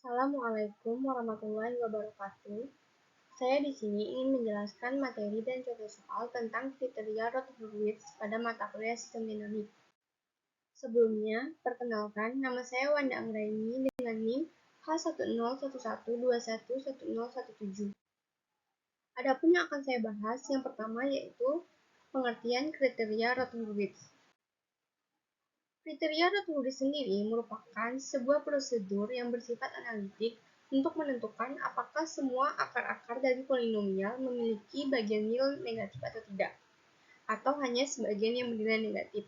Assalamualaikum warahmatullahi wabarakatuh. Saya di sini ingin menjelaskan materi dan contoh soal tentang kriteria Rutherford pada mata kuliah Sistem Dinamik. Sebelumnya, perkenalkan, nama saya Wanda Anggraini dengan NIM H1011211017. Adapun yang akan saya bahas, yang pertama yaitu pengertian kriteria Rutherford. Kriteria Rutherford sendiri merupakan sebuah prosedur yang bersifat analitik untuk menentukan apakah semua akar-akar dari polinomial memiliki bagian nil negatif atau tidak, atau hanya sebagian yang bernilai negatif.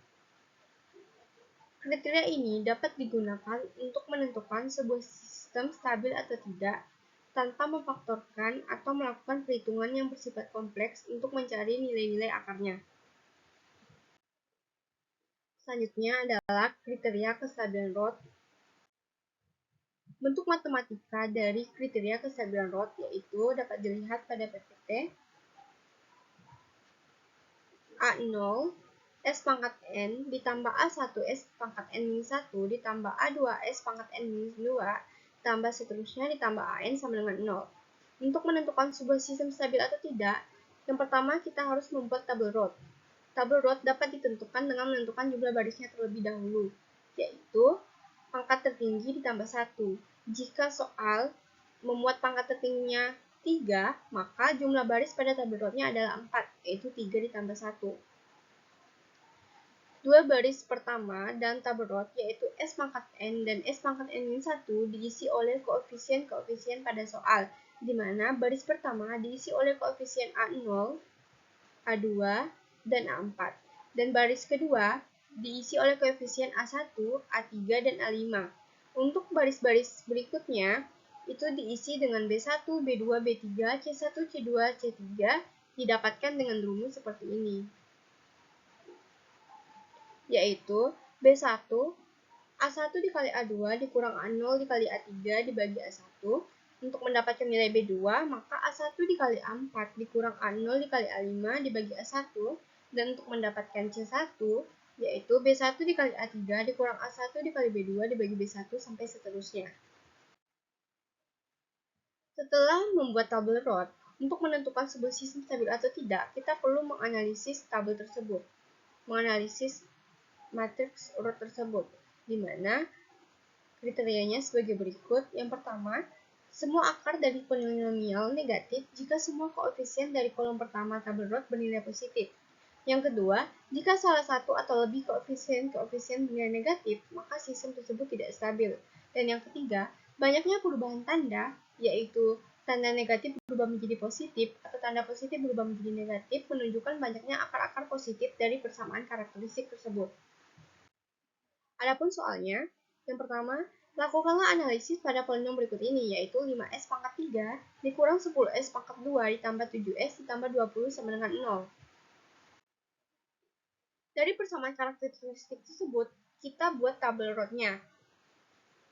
Kriteria ini dapat digunakan untuk menentukan sebuah sistem stabil atau tidak, tanpa memfaktorkan atau melakukan perhitungan yang bersifat kompleks untuk mencari nilai-nilai akarnya. Selanjutnya adalah kriteria kestabilan Roth. Bentuk matematika dari kriteria kestabilan Roth yaitu dapat dilihat pada PPT A0 S pangkat N ditambah A1 S pangkat N-1 ditambah A2 S pangkat N-2 tambah seterusnya ditambah AN sama dengan 0. Untuk menentukan sebuah sistem stabil atau tidak, yang pertama kita harus membuat tabel Roth. Tabel Roth dapat ditentukan dengan menentukan jumlah barisnya terlebih dahulu, yaitu pangkat tertinggi ditambah 1. Jika soal memuat pangkat tertingginya 3, maka jumlah baris pada tabel Roth-nya adalah 4, yaitu 3 ditambah 1. Dua baris pertama dan tabel Roth, yaitu S pangkat N dan S pangkat N-1 diisi oleh koefisien-koefisien pada soal, di mana baris pertama diisi oleh koefisien A0, A2, dan A4, dan baris kedua diisi oleh koefisien A1, A3, dan A5. Untuk baris-baris berikutnya, itu diisi dengan B1, B2, B3, C1, C2, C3, didapatkan dengan rumus seperti ini, yaitu B1, A1 dikali A2 dikurang A0 dikali A3 dibagi A1. Untuk mendapatkan nilai B2, maka A1 dikali A4 dikurang A0 dikali A5 dibagi A1. Dan untuk mendapatkan C1, yaitu B1 dikali A3 dikurang A1 dikali B2 dibagi B1 sampai seterusnya. Setelah membuat tabel Roth, untuk menentukan sebuah sistem stabil atau tidak, kita perlu menganalisis tabel tersebut, menganalisis matriks Roth tersebut, di mana kriterianya sebagai berikut. Yang pertama, semua akar dari polinomial negatif jika semua koefisien dari kolom pertama tabel Roth bernilai positif. Yang kedua, jika salah satu atau lebih koefisien bernilai negatif, maka sistem tersebut tidak stabil. Dan yang ketiga, banyaknya perubahan tanda, yaitu tanda negatif berubah menjadi positif atau tanda positif berubah menjadi negatif, menunjukkan banyaknya akar-akar positif dari persamaan karakteristik tersebut. Adapun soalnya, yang pertama, lakukanlah analisis pada polinom berikut ini, yaitu 5S pangkat 3 dikurang 10S pangkat 2 ditambah 7S ditambah 20 sama dengan 0. Dari persamaan karakteristik tersebut, kita buat tabel Roth-nya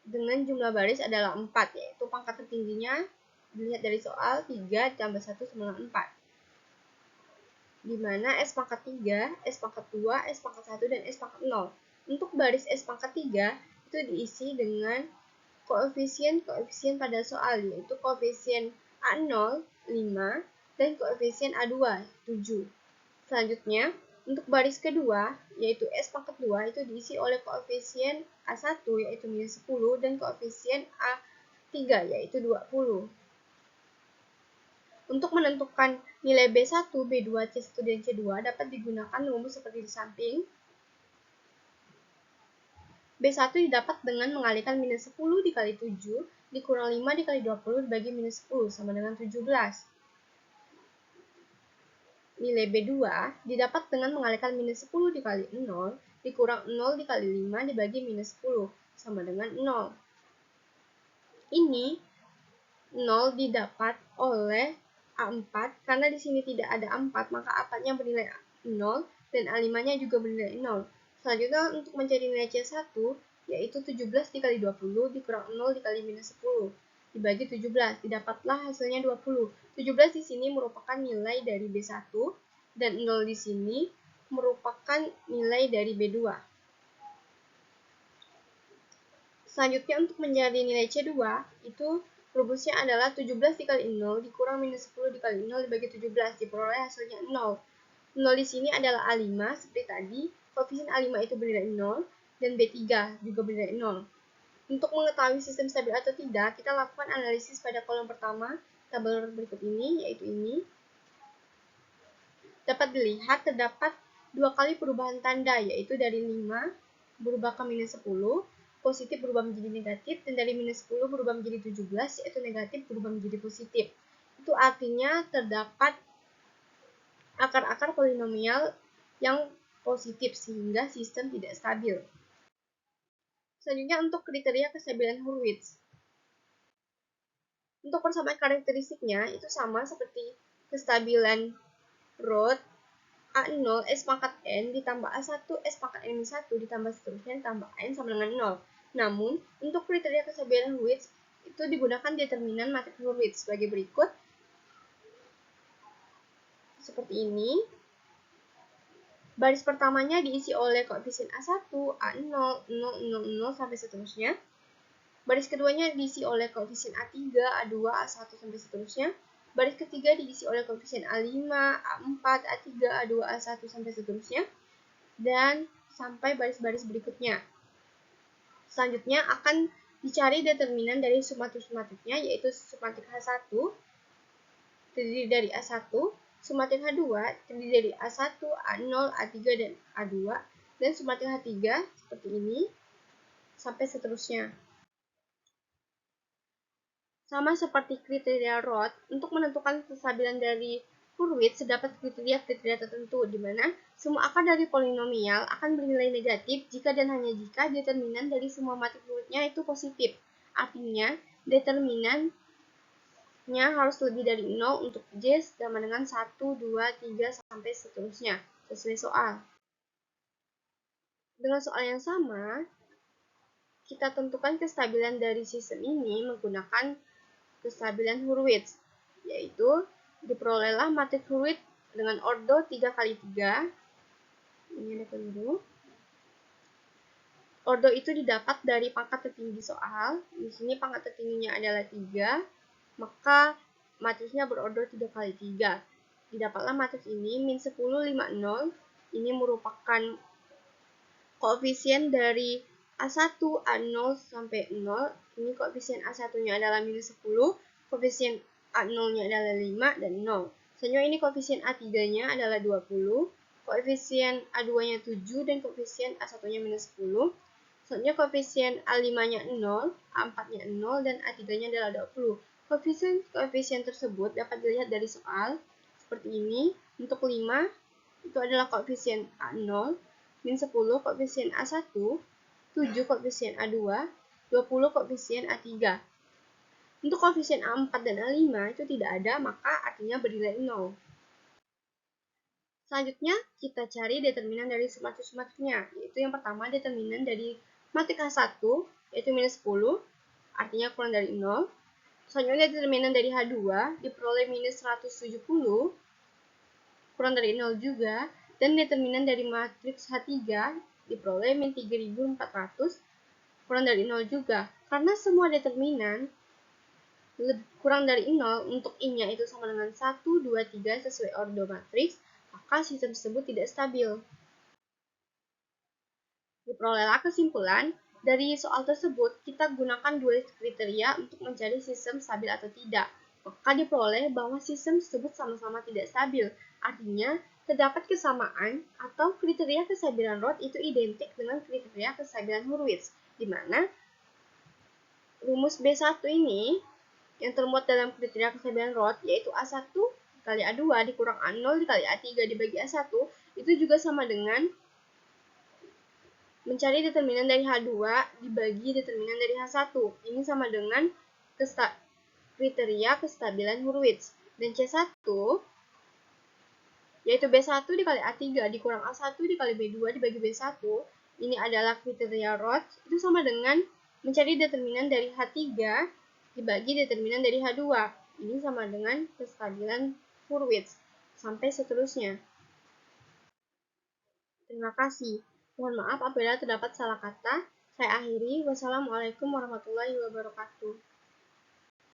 dengan jumlah baris adalah 4, yaitu pangkat tertingginya dilihat dari soal 3 ditambah 1 sama dengan 4. Di mana S pangkat 3, S pangkat 2, S pangkat 1, dan S pangkat 0. Untuk baris S pangkat 3, itu diisi dengan koefisien pada soal, yaitu koefisien A0, 5, dan koefisien A2, 7. Selanjutnya, untuk baris kedua, yaitu S pangkat 2, itu diisi oleh koefisien A1, yaitu minus 10, dan koefisien A3, yaitu 20. Untuk menentukan nilai B1, B2, C1, dan C2 dapat digunakan rumus seperti di samping. B1 didapat dengan mengalihkan minus 10 dikali 7 dikurang 5 dikali 20 dibagi minus 10 sama dengan 17. Nilai B2 didapat dengan mengalihkan minus 10 dikali 0 dikurang 0 dikali 5 dibagi minus 10 sama dengan 0. Ini 0 didapat oleh A4, karena di sini tidak ada A4, maka A4-nya bernilai 0 dan A5-nya juga bernilai 0. Selanjutnya untuk mencari nilai C1, yaitu 17 dikali 20 dikurang 0 dikali minus 10 dibagi 17, didapatlah hasilnya 20. 17 di sini merupakan nilai dari B1 dan 0 di sini merupakan nilai dari B2. Selanjutnya untuk mencari nilai C2, itu rumusnya adalah 17 dikali 0 dikurang minus 10 dikali 0 dibagi 17, diperoleh hasilnya 0. 0 di sini adalah A5, seperti tadi, koefisien A5 itu bernilai 0, dan B3 juga bernilai 0. Untuk mengetahui sistem stabil atau tidak, kita lakukan analisis pada kolom pertama, tabel berikut ini, yaitu ini. Dapat dilihat terdapat dua kali perubahan tanda, yaitu dari 5 berubah ke minus 10, positif berubah menjadi negatif, dan dari minus 10 berubah menjadi 17, yaitu negatif berubah menjadi positif. Itu artinya terdapat akar-akar polinomial yang positif, sehingga sistem tidak stabil. Selanjutnya untuk kriteria kestabilan Hurwitz. Untuk persamaan karakteristiknya, itu sama seperti kestabilan Roth, A0 S pangkat N ditambah A1 S pangkat N-1 ditambah seterusnya ditambah N sama dengan 0. Namun, untuk kriteria kestabilan Hurwitz itu digunakan determinan matriks Hurwitz sebagai berikut. Seperti ini. Baris pertamanya diisi oleh koefisien A1, A0, 0, 0, 0 sampai seterusnya. Baris keduanya diisi oleh koefisien A3, A2, A1 sampai seterusnya. Baris ketiga diisi oleh koefisien A5, A4, A3, A2, A1 sampai seterusnya. Dan sampai baris-baris berikutnya. Selanjutnya akan dicari determinan dari submatrik-submatriknya, yaitu submatrik H1 terdiri dari A1, submatrik H2 terdiri dari A1, A0, A3, dan A2, dan submatrik H3 seperti ini, sampai seterusnya. Sama seperti kriteria Roth, untuk menentukan kestabilan dari Hurwitz terdapat kriteria-kriteria tertentu, di mana semua akar dari polinomial akan bernilai negatif jika dan hanya jika determinan dari semua matriks Hurwitznya itu positif. Artinya, determinannya harus lebih dari 0 untuk J sama dengan 1, 2, 3, sampai seterusnya, sesuai soal. Dengan soal yang sama, kita tentukan kestabilan dari sistem ini menggunakan kestabilan Hurwitz, yaitu diperolehlah matriks Hurwitz dengan ordo 3x3. Ini ada keliru. Ordo itu didapat dari pangkat tertinggi soal. Di sini pangkat tertingginya adalah 3, maka matriksnya berordo 3x3. Didapatlah matriks ini min 10, 5, 0. Ini merupakan koefisien dari A1, A0 sampai 0. Ini koefisien A1-nya adalah minus 10, koefisien A0-nya adalah 5, dan 0. Selanjutnya ini koefisien A3-nya adalah 20, koefisien A2-nya 7, dan koefisien A1-nya minus 10. Selanjutnya koefisien A5-nya 0, A4-nya 0, dan A3-nya adalah 20. Koefisien tersebut dapat dilihat dari soal, seperti ini. Untuk 5, itu adalah koefisien A0, min 10 koefisien A1, 7 koefisien A2, 20 koefisien A3. Untuk koefisien A4 dan A5 itu tidak ada, maka artinya bernilai 0. Selanjutnya, kita cari determinan dari submatrix-submatrixnya, yaitu yang pertama determinan dari matriks H1, yaitu minus 10, artinya kurang dari 0. Selanjutnya determinan dari H2, diperoleh minus 170, kurang dari 0 juga. Dan determinan dari matriks H3 diperoleh min 3400, kurang dari 0 juga. Karena semua determinan kurang dari 0 untuk I-nya itu sama dengan 1, 2, 3 sesuai ordo matriks, maka sistem tersebut tidak stabil. Diperolehlah kesimpulan, dari soal tersebut kita gunakan dua kriteria untuk mencari sistem stabil atau tidak. Maka diperoleh bahwa sistem tersebut sama-sama tidak stabil. Artinya, terdapat kesamaan atau kriteria kestabilan Roth itu identik dengan kriteria kestabilan Hurwitz, di mana rumus B1 ini yang termuat dalam kriteria kestabilan Roth, yaitu A1 dikali A2 dikurang A0 dikali A3 dibagi A1, itu juga sama dengan mencari determinan dari H2 dibagi determinan dari H1. Ini sama dengan kriteria kestabilan Hurwitz. Dan C1 yaitu B1 dikali A3 dikurang A1 dikali B2 dibagi B1, ini adalah kriteria Roth, itu sama dengan mencari determinan dari H3 dibagi determinan dari H2. Ini sama dengan kestabilan Hurwitz, sampai seterusnya. Terima kasih. Mohon maaf apabila terdapat salah kata. Saya akhiri. Wassalamualaikum warahmatullahi wabarakatuh.